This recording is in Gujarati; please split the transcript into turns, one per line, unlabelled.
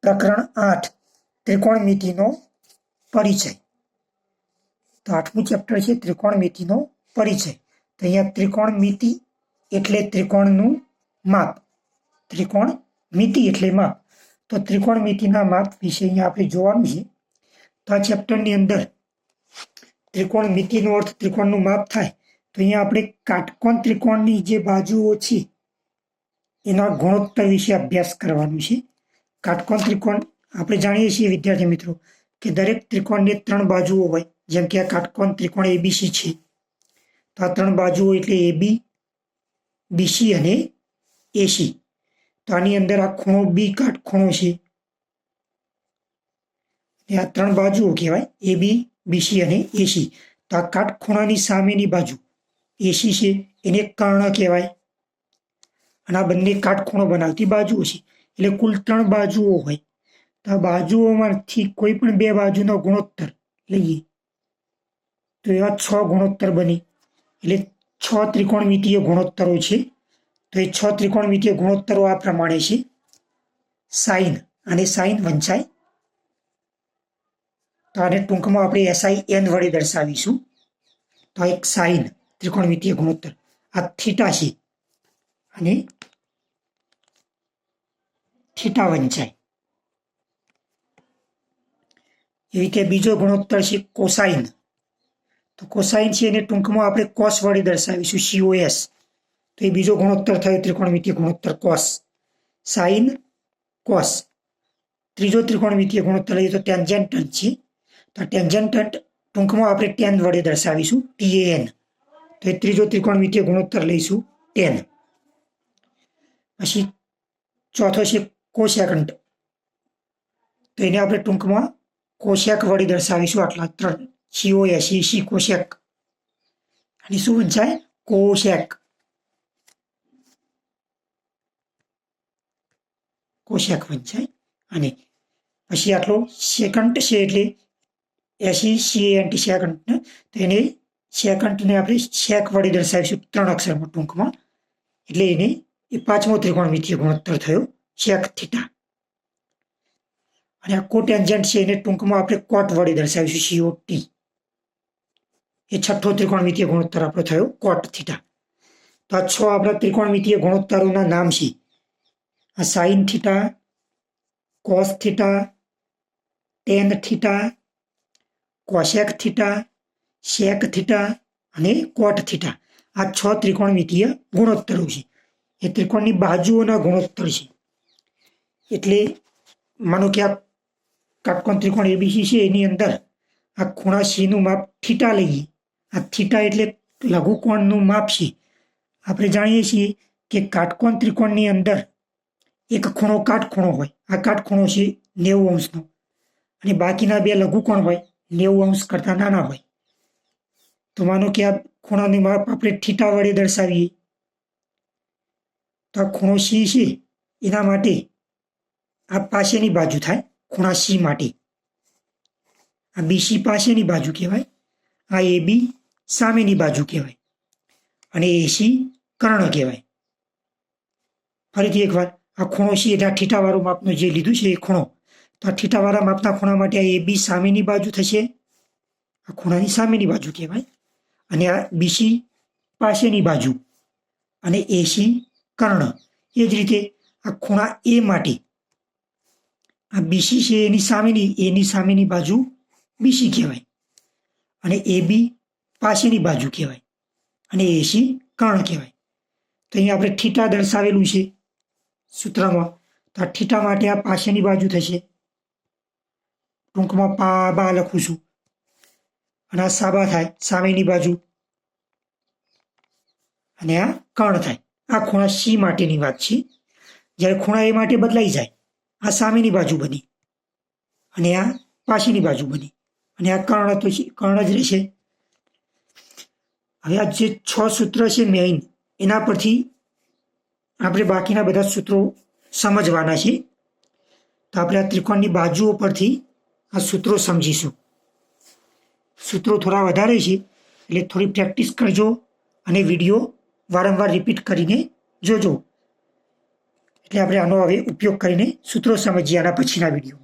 પ્રકરણ 8 ત્રિકોણમિતિનો પરિચય. તો 8મું ચેપ્ટર છે ત્રિકોણમિતિનો પરિચય. તો અહીંયા ત્રિકોણમિતિ એટલે ત્રિકોણનું માપ. ત્રિકોણમિતિ એટલે માપ. તો ત્રિકોણમિતિના માપ વિશે અહીંયા આપણે જોવાનું છે. તો આ ચેપ્ટરની અંદર ત્રિકોણમિતિનો અર્થ ત્રિકોણનું માપ થાય. તો અહીંયા આપણે કાટકોણ ત્રિકોણની જે બાજુઓ છે એના ગુણોત્તર વિશે અભ્યાસ કરવાનું છે. કાટકોણ ત્રિકોણ આપણે જાણીએ છીએ વિદ્યાર્થી મિત્રો કે દરેક ત્રિકોણની 3 બાજુઓ હોય. જેમ કે આ કાટકોણ ત્રિકોણ એબીસી છે. તો આ 3 બાજુઓ એટલે એબી, બીસી અને એસી. તો આની અંદર આ ખૂણો બી કાટખૂણો છે. આ 3 બાજુઓ કહેવાય એબી, બીસી અને એસી. તો આ કાટખૂણાની સામેની બાજુ એસી છે એને કર્ણ કહેવાય. અને આ બંને કાટખૂણો બનાવતી બાજુઓ છે. એટલે કુલ 3 બાજુઓ હોય. તો આ બાજુઓમાંથી કોઈ પણ 2 બાજુનો ગુણોત્તર લઈએ તો એવા 6 ગુણોત્તર બને. એટલે 6 ત્રિકોણમિતિય ગુણોત્તરો છે. તો એ 6 ત્રિકોણમિતિય ગુણોત્તરો આ પ્રમાણે છે. સાઇન અને સાઇન વંચાય. તો આને ટૂંકમાં આપણે SIN વડે દર્શાવીશું. તો આ એક સાઇન ત્રિકોણમિતિય ગુણોત્તર. આ થીટા છે અને થીટા વંચાય. એવી રીતે બીજો ગુણોત્તર છે કોસાઇન. તો કોસાઇન છે એને ટૂંકમાં આપણે કોસ વડે દર્શાવીશું, COS. તો એ બીજો ગુણોત્તર થયો ત્રિકોણમિતિય ગુણોત્તર કોસ. Sign, cos. ત્રીજો ત્રિકોણમિતિય ગુણોત્તર લઈએ તો ટેન્જેન્ટન્ટ છે. તો ટેન્જેન્ટન્ટ ટૂંકમાં આપણે ટેન વડે દર્શાવીશું, TAN. તો એ ત્રીજો ત્રિકોણમિતિય ગુણોત્તર લઈશું ટેન. પછી ચોથો છે કોસેકન્ટ. તો એને આપણે ટૂંકમાં કોશેક વડે દર્શાવીશું. આટલા 3 COSEC કોશેક. અને શું વંચાય? કોશેક. કોશેક વંચાય. અને પછી આટલો સેકન્ડ છે એટલે SECANT સેકન્ડ. તો એને સેકન્ડને આપણે શેક વડે દર્શાવીશું 3 અક્ષરમાં ટૂંકમાં. એટલે એને એ 5મો ત્રિકોણમિતિય ગુણોત્તર થયો શેક થીટા. અને આ કોટેન્જન્ટ છે એને ટૂંકમાં આપણે કોટ વડે દર્શાવીશું, COT. એ 6થો ત્રિકોણમિતિય ગુણોત્તર આપણો થયો કોટ થીટા. તો આ 6 આપણા ત્રિકોણમિતિય ગુણોત્તરોના નામ છે. આ sine theta, cos theta, tan theta, cosec theta, sec theta અને કોટ થીટા. આ 6 ત્રિકોણમિતિય ગુણોત્તરો છે. એ ત્રિકોણની બાજુઓના ગુણોત્તર છે. એટલે માનો કે આ કાટકોણ ત્રિકોણ એબીસી છે એની અંદર આ ખૂણા સીનું માપ થીટા લઈએ. આ થીટા એટલે લઘુકોણનું માપ છે. આપણે જાણીએ છીએ કે કાટકોણ ત્રિકોણની અંદર એક ખૂણો કાટખૂણો હોય. આ કાટખૂણો છે 90 અંશનો. અને બાકીના 2 લઘુકોણ હોય 90 અંશ કરતાં નાના હોય. તો માનો કે આ ખૂણાનું માપ આપણે થીટા વડે દર્શાવીએ. તો આ ખૂણો સી છે એના માટે આ પાસેની બાજુ થાય ખૂણા સી માટે. આ બીસી પાસેની બાજુ કહેવાય. આ એબી સામેની બાજુ કહેવાય. અને એસી કર્ણ કહેવાય. ફરીથી એકવાર આ ખૂણો સી એટલે આ થીટાવાળું માપનું જે લીધું છે એ ખૂણો. તો આ થીટાવાળા માપના ખૂણા માટે આ એબી સામેની બાજુ થશે. આ ખૂણાની સામેની બાજુ કહેવાય. અને આ બીસી પાસેની બાજુ અને એસી કર્ણ. એ જ રીતે આ ખૂણા એ માટે આ બીસી છે એની સામેની બાજુ બીસી કહેવાય. અને એબી પાસેની બાજુ કહેવાય. અને એસી કર્ણ કહેવાય. તો અહીંયા આપણે થીટા દર્શાવેલું છે સૂત્રમાં. તો આ થીટા માટે આ પાસેની બાજુ થશે. ટૂંકમાં બા લખું છું. અને આ સાબા થાય સામેની બાજુ. અને આ કર્ણ થાય. આ ખૂણા સી માટેની વાત છે. જ્યારે ખૂણા એ માટે બદલાઈ જાય આ સામેની બાજુ બની અને આ પાછળની બાજુ બની. અને આ કર્ણ તો કર્ણ જ રહેશે. હવે આ જે 6 સૂત્ર છે મેઇન એના પરથી આપણે બાકીના બધા સૂત્રો સમજવાના છે. તો આપણે આ ત્રિકોણની બાજુઓ પરથી આ સૂત્રો સમજીશું. સૂત્રો થોડા વધારે છે એટલે થોડી પ્રેક્ટિસ કરજો અને વિડીયો વારંવાર રિપીટ કરીને જોજો. એટલે આપણે આનો હવે ઉપયોગ કરીને સૂત્રો સમજીએ આના પછીના વિડીયો.